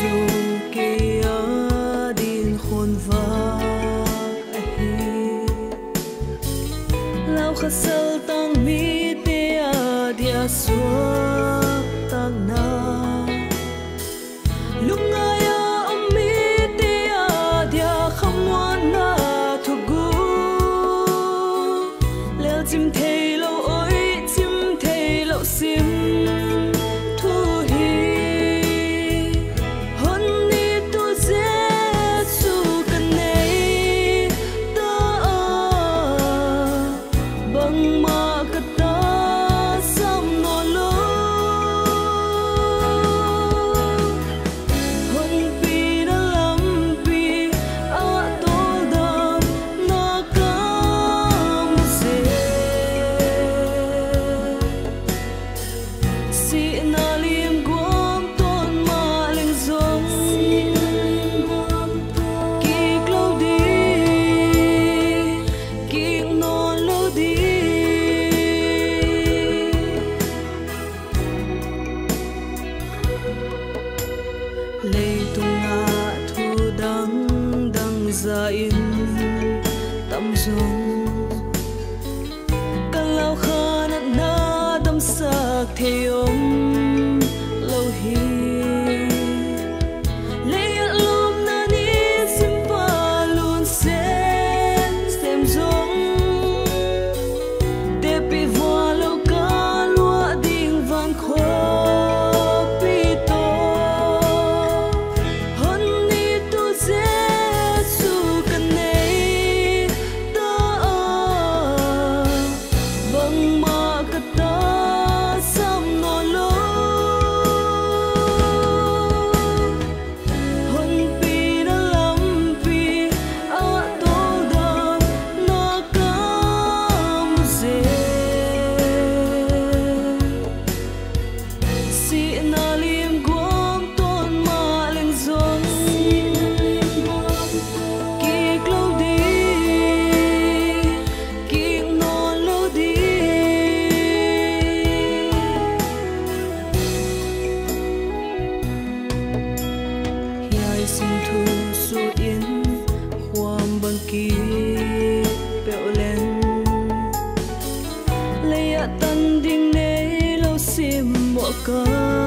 chung kia din khôn va lao khát sâu tăng mi tia dia suốt tăng na lúc ngay âm mi tia dia không ngoan na thu gu leo chim thề lâu ôi chim thề lâu sim thì ông lâu hi lấy lom na ni simpa luôn xem giống để bị vua lâu cá lúa đình vàng khó bị to hơn đi tu dễ su cần này ta bằng mà cả ta tân đinh nấy lâu sim bỏ cơ